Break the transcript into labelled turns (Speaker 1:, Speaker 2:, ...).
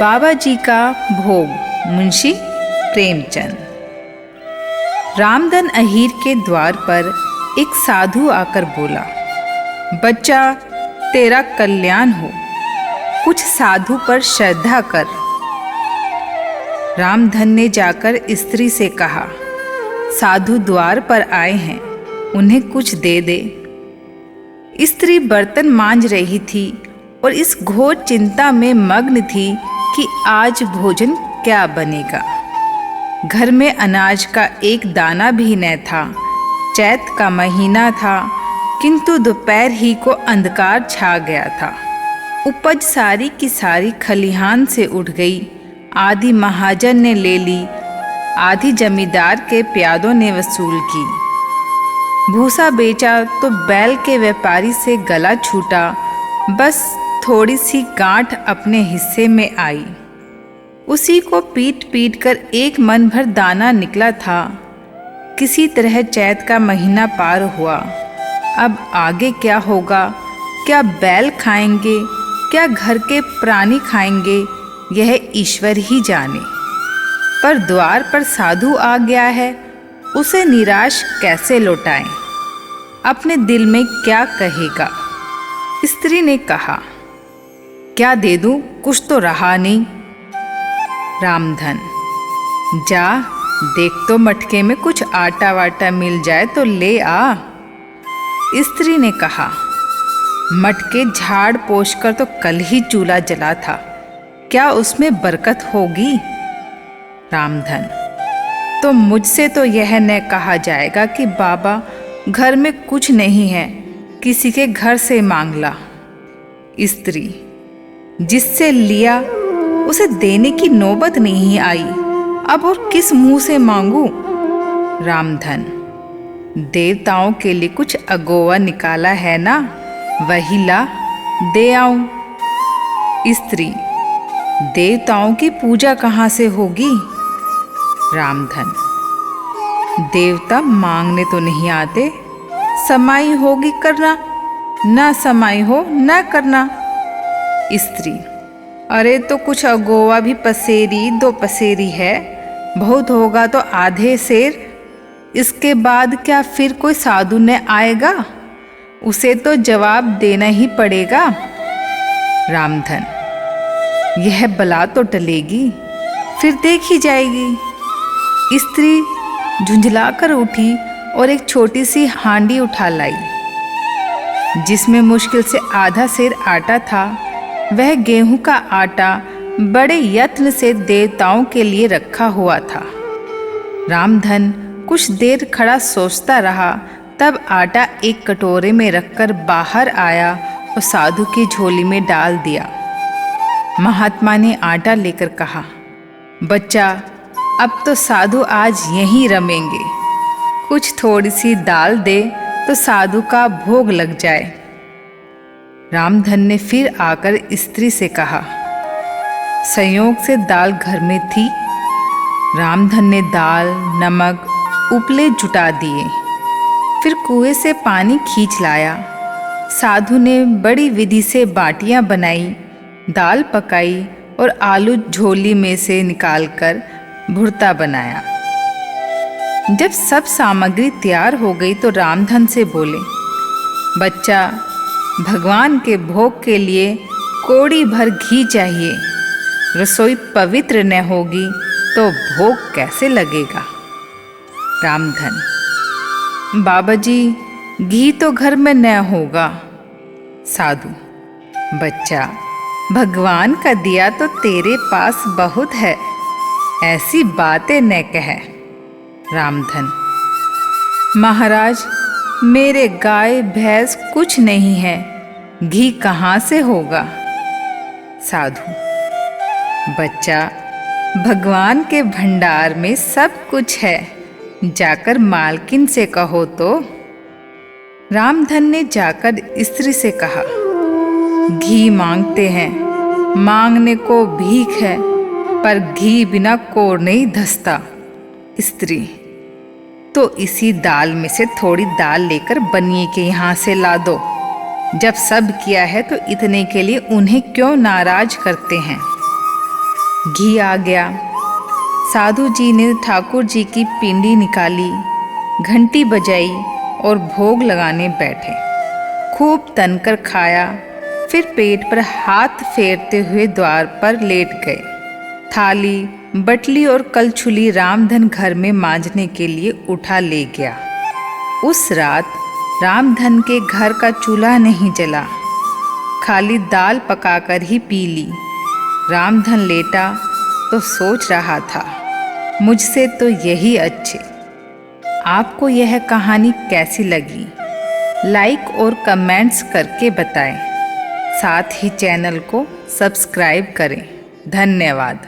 Speaker 1: बाबा जी का भोग, मुंशी प्रेमचंद। रामधन अहीर के द्वार पर एक साधु आकर बोला, बच्चा तेरा कल्याण हो, कुछ साधु पर श्रद्धा कर। रामधन ने जाकर स्त्री से कहा, साधु द्वार पर आए हैं, उन्हें कुछ दे दे। स्त्री बर्तन मांज रही थी और इस घोर चिंता में मग्न थी कि आज भोजन क्या बनेगा। घर में अनाज का एक दाना भी न था। चैत का महीना था, किंतु दोपहर ही को अंधकार छा गया था। उपज सारी की सारी खलिहान से उठ गई। आधी महाजन ने ले ली, आधी जमींदार के प्यादों ने वसूल की। भूसा बेचा तो बैल के व्यापारी से गला छूटा, बस थोड़ी सी गांठ अपने हिस्से में आई। उसी को पीट पीट कर एक मन भर दाना निकला था। किसी तरह चैत का महीना पार हुआ। अब आगे क्या होगा? क्या बैल खाएंगे, क्या घर के प्राणी खाएंगे, यह ईश्वर ही जाने। पर द्वार पर साधु आ गया है, उसे निराश कैसे लौटाएं? अपने दिल में क्या कहेगा? स्त्री ने कहा, क्या दे दूं, कुछ तो रहा नहीं। रामधन, जा देख तो मटके में कुछ आटा वाटा मिल जाए तो ले आ। स्त्री ने कहा, मटके झाड़ पोंछ कर तो कल ही चूल्हा जला था, क्या उसमें बरकत होगी? रामधन, तो मुझसे तो यह न कहा जाएगा कि बाबा घर में कुछ नहीं है, किसी के घर से मांग ला। स्त्री, जिससे लिया उसे देने की नौबत नहीं आई, अब और किस मुंह से मांगू? रामधन, देवताओं के लिए कुछ अगोवा निकाला है ना, वही ला दे आऊं। स्त्री, देवताओं की पूजा कहाँ से होगी? रामधन, देवता मांगने तो नहीं आते, समाई होगी करना, ना समाई हो ना करना। स्त्री, अरे तो कुछ अगोवा भी पसेरी दो पसेरी है, बहुत होगा तो आधे सेर। इसके बाद क्या फिर कोई साधु न आएगा? उसे तो जवाब देना ही पड़ेगा। रामधन, यह बला तो टलेगी, फिर देखी जाएगी। स्त्री झुंझलाकर उठी और एक छोटी सी हांडी उठा लाई, जिसमें मुश्किल से आधा सेर आटा था। वह गेहूं का आटा बड़े यत्न से देवताओं के लिए रखा हुआ था। रामधन कुछ देर खड़ा सोचता रहा, तब आटा एक कटोरे में रखकर बाहर आया और साधु की झोली में डाल दिया। महात्मा ने आटा लेकर कहा, बच्चा अब तो साधु आज यहीं रमेंगे, कुछ थोड़ी सी दाल दे तो साधु का भोग लग जाए। रामधन ने फिर आकर स्त्री से कहा, संयोग से दाल घर में थी। रामधन ने दाल, नमक, उपले जुटा दिए, फिर कुएं से पानी खींच लाया। साधु ने बड़ी विधि से बाटियां बनाई, दाल पकाई और आलू झोली में से निकालकर भुर्ता बनाया। जब सब सामग्री तैयार हो गई तो रामधन से बोले, बच्चा भगवान के भोग के लिए कोड़ी भर घी चाहिए, रसोई पवित्र न होगी तो भोग कैसे लगेगा? रामधन, बाबा जी घी तो घर में न होगा। साधु, बच्चा भगवान का दिया तो तेरे पास बहुत है, ऐसी बातें न कह। रामधन, महाराज मेरे गाय भैंस कुछ नहीं है, घी कहाँ से होगा? साधु, बच्चा भगवान के भंडार में सब कुछ है, जाकर मालकिन से कहो तो। रामधन ने जाकर स्त्री से कहा, घी मांगते हैं, मांगने को भीख है, पर घी बिना कोर नहीं धसता। स्त्री, तो इसी दाल में से थोड़ी दाल लेकर बनिए के यहाँ से ला दो। जब सब किया है तो इतने के लिए उन्हें क्यों नाराज करते हैं? घी आ गया। साधु जी ने ठाकुर जी की पिंडी निकाली, घंटी बजाई और भोग लगाने बैठे। खूब तनकर खाया, फिर पेट पर हाथ फेरते हुए द्वार पर लेट गए। थाली, बटली और कलछुली रामधन घर में मांजने के लिए उठा ले गया। उस रात रामधन के घर का चूल्हा नहीं जला, खाली दाल पकाकर ही पी ली। रामधन लेटा तो सोच रहा था, मुझसे तो यही अच्छे। आपको यह कहानी कैसी लगी? लाइक और कमेंट्स करके बताएं। साथ ही चैनल को सब्सक्राइब करें। धन्यवाद।